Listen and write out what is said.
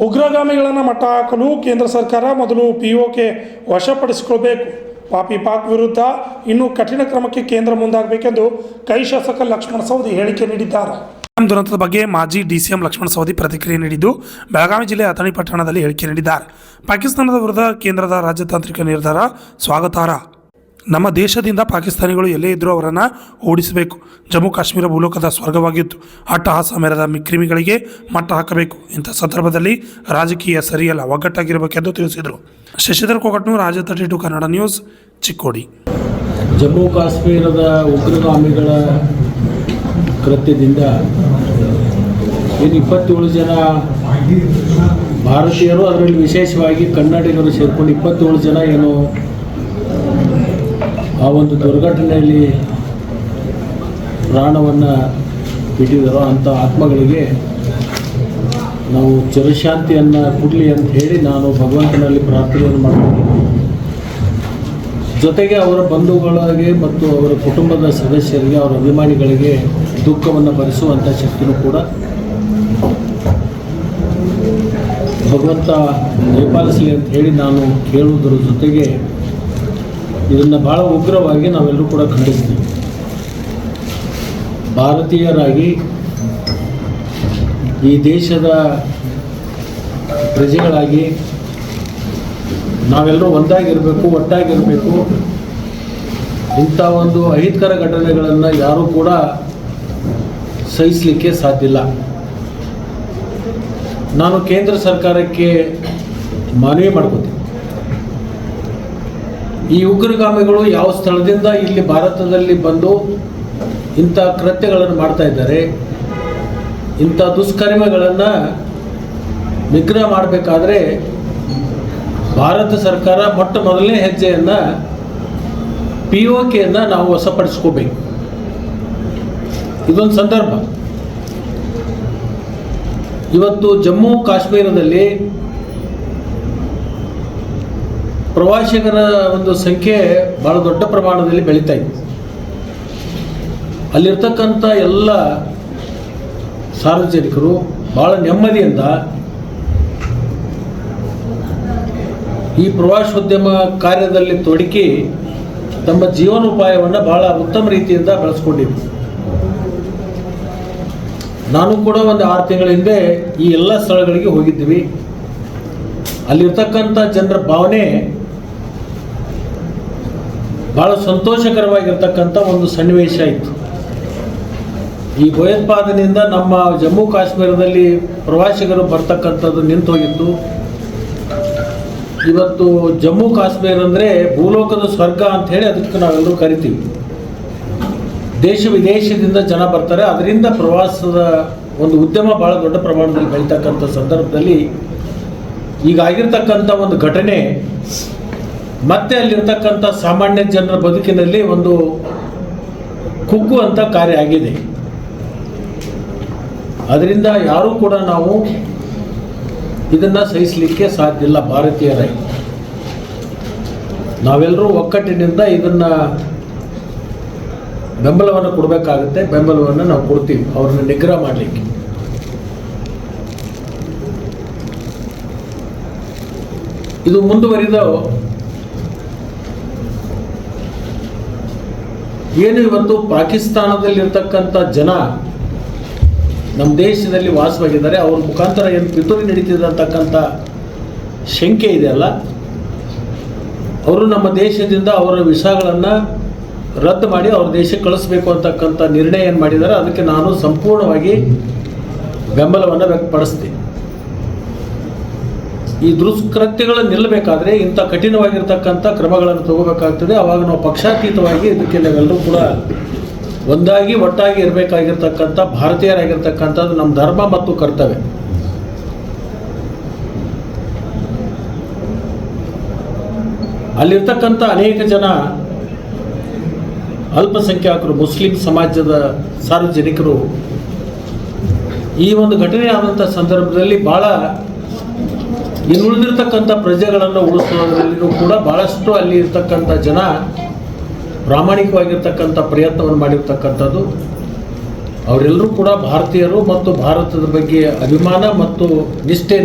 ಉಗ್ರಗಾಮಿಗಳನ್ನು ಮಟ್ಟ ಹಾಕಲು ಕೇಂದ್ರ ಸರ್ಕಾರ ಮೊದಲು ಪಿಒಕೆ ವಶಪಡಿಸಿಕೊಳ್ಳಬೇಕು. ಪಾಪಿ ಪಾಕ್ ವಿರುದ್ಧ ಇನ್ನೂ ಕಠಿಣ ಕ್ರಮಕ್ಕೆ ಕೇಂದ್ರ ಮುಂದಾಗಬೇಕೆಂದು ಕೈ ಶಾಸಕ ಲಕ್ಷ್ಮಣ ಸವದಿ ಹೇಳಿಕೆ ನೀಡಿದ್ದಾರೆ. ದುರಂತದ ಬಗ್ಗೆ ಮಾಜಿ ಡಿಸಿಎಂ ಲಕ್ಷ್ಮಣ ಸವದಿ ಪ್ರತಿಕ್ರಿಯೆ ನೀಡಿದ್ದು, ಬೆಳಗಾವಿ ಜಿಲ್ಲೆ ಅಥಣಿ ಪಟ್ಟಣದಲ್ಲಿ ಹೇಳಿಕೆ ನೀಡಿದ್ದಾರೆ. ಪಾಕಿಸ್ತಾನದ ವಿರುದ್ಧ ಕೇಂದ್ರದ ರಾಜತಾಂತ್ರಿಕ ನಿರ್ಧಾರ ಸ್ವಾಗತಾರ್ಹ. ನಮ್ಮ ದೇಶದಿಂದ ಪಾಕಿಸ್ತಾನಿಗಳು ಎಲ್ಲೇ ಇದ್ದರೂ ಅವರನ್ನು ಓಡಿಸಬೇಕು. ಜಮ್ಮು ಕಾಶ್ಮೀರ ಭೂಲೋಕದ ಸ್ವರ್ಗವಾಗಿತ್ತು. ಅಟ್ಟಹಾಸ ಮೆರೆದ ಕ್ರಿಮಿಗಳಿಗೆ ಮಟ್ಟ ಹಾಕಬೇಕು. ಇಂಥ ಸಂದರ್ಭದಲ್ಲಿ ರಾಜಕೀಯ ಸರಿಯಲ್ಲ, ಒಗ್ಗಟ್ಟಾಗಿರಬೇಕೆಂದು ತಿಳಿಸಿದರು. ಶಶಿಧರ್ ಕೊಗಟ್ನೂರ್, ರಾಜ 32 ಕನ್ನಡ ನ್ಯೂಸ್, ಚಿಕ್ಕೋಡಿ. ಜಮ್ಮು ಕಾಶ್ಮೀರದ ಉಗ್ರಗಾಮಿಗಳ ಕೃತ್ಯದಿಂದ ಏನು 27 ಜನ ಭಾರತೀಯರು, ಅದರಲ್ಲಿ ವಿಶೇಷವಾಗಿ ಕನ್ನಡಿಗರು ಸೇರಿಕೊಂಡು 27 ಜನ ಏನು ಆ ಒಂದು ದುರ್ಘಟನೆಯಲ್ಲಿ ಪ್ರಾಣವನ್ನು ಬಿಟ್ಟಿದ್ದಾರೋ ಅಂಥ ಆತ್ಮಗಳಿಗೆ ನಾವು ಚಿರಶಾಂತಿಯನ್ನು ಕೊಡಲಿ ಅಂತ ಹೇಳಿ ನಾನು ಭಗವಂತನಲ್ಲಿ ಪ್ರಾರ್ಥನೆಯನ್ನು ಮಾಡ್ತೀನಿ. ಜೊತೆಗೆ ಅವರ ಬಂಧುಗಳಿಗೆ ಮತ್ತು ಅವರ ಕುಟುಂಬದ ಸದಸ್ಯರಿಗೆ, ಅವರ ಅಭಿಮಾನಿಗಳಿಗೆ ದುಃಖವನ್ನು ಭರಿಸುವಂಥ ಶಕ್ತಿನೂ ಕೂಡ ಭಗವಂತ ದಯಪಾಲಿಸಲಿ ಅಂತ ಹೇಳಿ ನಾನು ಕೇಳುವುದರ ಜೊತೆಗೆ ಇದನ್ನು ಭಾಳ ಉಗ್ರವಾಗಿ ನಾವೆಲ್ಲರೂ ಕೂಡ ಖಂಡಿಸ್ತೀವಿ. ಭಾರತೀಯರಾಗಿ ಈ ದೇಶದ ಪ್ರಜೆಗಳಾಗಿ ನಾವೆಲ್ಲರೂ ಒಂದಾಗಿರಬೇಕು, ಒಟ್ಟಾಗಿರಬೇಕು. ಇಂಥ ಒಂದು ಅಹಿತಕರ ಘಟನೆಗಳನ್ನು ಯಾರೂ ಕೂಡ ಸಹಿಸಲಿಕ್ಕೆ ಸಾಧ್ಯ ಇಲ್ಲ. ನಾನು ಕೇಂದ್ರ ಸರ್ಕಾರಕ್ಕೆ ಮನವಿ ಮಾಡ್ಕೋತೀನಿ. ಈ ಉಗ್ರಗಾಮಿಗಳು ಯಾವ ಸ್ಥಳದಿಂದ ಇಲ್ಲಿ ಭಾರತದಲ್ಲಿ ಬಂದು ಇಂಥ ಕೃತ್ಯಗಳನ್ನು ಮಾಡ್ತಾ ಇದ್ದಾರೆ, ಇಂಥ ದುಷ್ಕರ್ಮಗಳನ್ನು ನಿಗ್ರಹ ಮಾಡಬೇಕಾದ್ರೆ ಭಾರತ ಸರ್ಕಾರ ಮೊಟ್ಟ ಮೊದಲನೇ ಹೆಜ್ಜೆಯನ್ನು ಪಿಒಕೆಯನ್ನು ನಾವು ವಶಪಡಿಸ್ಕೋಬೇಕು. ಇದೊಂದು ಸಂದರ್ಭ. ಇವತ್ತು ಜಮ್ಮು ಕಾಶ್ಮೀರದಲ್ಲಿ ಪ್ರವಾಸಿಗರ ಒಂದು ಸಂಖ್ಯೆ ಭಾಳ ದೊಡ್ಡ ಪ್ರಮಾಣದಲ್ಲಿ ಬೆಳೀತಾ ಇದೆ. ಅಲ್ಲಿರ್ತಕ್ಕಂಥ ಎಲ್ಲ ಸಾರ್ವಜನಿಕರು ಭಾಳ ನೆಮ್ಮದಿಯಿಂದ ಈ ಪ್ರವಾಸೋದ್ಯಮ ಕಾರ್ಯದಲ್ಲಿ ತೊಡಗಿ ತಮ್ಮ ಜೀವನೋಪಾಯವನ್ನು ಭಾಳ ಉತ್ತಮ ರೀತಿಯಿಂದ ಬೆಳೆಸ್ಕೊಂಡಿದ್ರು. ನಾನು ಕೂಡ ಒಂದು 6 ತಿಂಗಳ ಹಿಂದೆ ಈ ಎಲ್ಲ ಸ್ಥಳಗಳಿಗೆ ಹೋಗಿದ್ದೀವಿ. ಅಲ್ಲಿರ್ತಕ್ಕಂಥ ಜನರ ಭಾವನೆ ಭಾಳ ಸಂತೋಷಕರವಾಗಿರ್ತಕ್ಕಂಥ ಒಂದು ಸನ್ನಿವೇಶ ಇತ್ತು. ಈ ಭಯೋತ್ಪಾದನೆಯಿಂದ ನಮ್ಮ ಜಮ್ಮು ಕಾಶ್ಮೀರದಲ್ಲಿ ಪ್ರವಾಸಿಗರು ಬರ್ತಕ್ಕಂಥದ್ದು ನಿಂತು ಹೋಗಿತ್ತು. ಇವತ್ತು ಜಮ್ಮು ಕಾಶ್ಮೀರ ಅಂದರೆ ಭೂಲೋಕದ ಸ್ವರ್ಗ ಅಂತ ಹೇಳಿ ಅದಕ್ಕೆ ನಾವೆಲ್ಲರೂ ಕರಿತೀವಿ. ದೇಶ ವಿದೇಶದಿಂದ ಜನ ಬರ್ತಾರೆ. ಅದರಿಂದ ಪ್ರವಾಸದ ಒಂದು ಉದ್ಯಮ ಭಾಳ ದೊಡ್ಡ ಪ್ರಮಾಣದಲ್ಲಿ ಬೆಳೀತಕ್ಕಂಥ ಸಂದರ್ಭದಲ್ಲಿ ಈಗ ಆಗಿರ್ತಕ್ಕಂಥ ಒಂದು ಘಟನೆ ಮತ್ತೆ ಅಲ್ಲಿರ್ತಕ್ಕಂಥ ಸಾಮಾನ್ಯ ಜನರ ಬದುಕಿನಲ್ಲಿ ಒಂದು ಕುಗ್ಗುವಂಥ ಕಾರ್ಯ ಆಗಿದೆ. ಅದರಿಂದ ಯಾರೂ ಕೂಡ ನಾವು ಇದನ್ನು ಸಹಿಸಲಿಕ್ಕೆ ಸಾಧ್ಯ ಇಲ್ಲ. ಭಾರತೀಯರಾಗಿ ನಾವೆಲ್ಲರೂ ಒಕ್ಕಟ್ಟಿನಿಂದ ಇದನ್ನು ಬೆಂಬಲವನ್ನು ಕೊಡಬೇಕಾಗುತ್ತೆ. ಬೆಂಬಲವನ್ನು ನಾವು ಕೊಡ್ತೀವಿ ಅವ್ರನ್ನ ನಿಗ್ರಹ ಮಾಡಲಿಕ್ಕೆ. ಇದು ಮುಂದುವರಿದ ಏನು ಇವತ್ತು ಪಾಕಿಸ್ತಾನದಲ್ಲಿರ್ತಕ್ಕಂಥ ಜನ ನಮ್ಮ ದೇಶದಲ್ಲಿ ವಾಸವಾಗಿದ್ದಾರೆ, ಅವ್ರ ಮುಖಾಂತರ ಏನು ಪಿತೂರಿ ನಡೀತಿದೆ ಅಂತಕ್ಕಂಥ ಶಂಕೆ ಇದೆಯಲ್ಲ, ಅವರು ನಮ್ಮ ದೇಶದಿಂದ ಅವರ ವೀಸಾಗಳನ್ನು ರದ್ದು ಮಾಡಿ ಅವ್ರ ದೇಶಕ್ಕೆ ಕಳಿಸ್ಬೇಕು ಅಂತಕ್ಕಂಥ ನಿರ್ಣಯ ಏನು ಮಾಡಿದ್ದಾರೆ, ಅದಕ್ಕೆ ನಾನು ಸಂಪೂರ್ಣವಾಗಿ ಬೆಂಬಲವನ್ನು ವ್ಯಕ್ತಪಡಿಸ್ತೀನಿ. ಈ ದುಷ್ಕೃತ್ಯಗಳು ನಿಲ್ಲಬೇಕಾದ್ರೆ ಇಂಥ ಕಠಿಣವಾಗಿರ್ತಕ್ಕಂಥ ಕ್ರಮಗಳನ್ನು ತಗೋಬೇಕಾಗ್ತದೆ. ಆವಾಗ ನಾವು ಪಕ್ಷಾತೀತವಾಗಿ ಇದಕ್ಕೆ ನಾವೆಲ್ಲರೂ ಕೂಡ ಒಂದಾಗಿ ಒಟ್ಟಾಗಿ ಇರಬೇಕಾಗಿರ್ತಕ್ಕಂಥ ಭಾರತೀಯರಾಗಿರ್ತಕ್ಕಂಥದ್ದು ನಮ್ಮ ಧರ್ಮ ಮತ್ತು ಕರ್ತವ್ಯ. ಅಲ್ಲಿರ್ತಕ್ಕಂಥ ಅನೇಕ ಜನ ಅಲ್ಪಸಂಖ್ಯಾತರು, ಮುಸ್ಲಿಂ ಸಮಾಜದ ಸಾರ್ವಜನಿಕರು ಈ ಒಂದು ಘಟನೆ ಆದಂಥ ಸಂದರ್ಭದಲ್ಲಿ ಭಾಳ ಇನ್ನುಳಿದಿರ್ತಕ್ಕಂಥ ಪ್ರಜೆಗಳನ್ನು ಉಳಿಸೋದ್ರಲ್ಲಿಯೂ ಕೂಡ ಭಾಳಷ್ಟು ಅಲ್ಲಿ ಇರ್ತಕ್ಕಂಥ ಜನ ಪ್ರಾಮಾಣಿಕವಾಗಿರ್ತಕ್ಕಂಥ ಪ್ರಯತ್ನವನ್ನು ಮಾಡಿರ್ತಕ್ಕಂಥದ್ದು. ಅವರೆಲ್ಲರೂ ಕೂಡ ಭಾರತೀಯರು ಮತ್ತು ಭಾರತದ ಬಗ್ಗೆ ಅಭಿಮಾನ ಮತ್ತು ನಿಷ್ಠೆ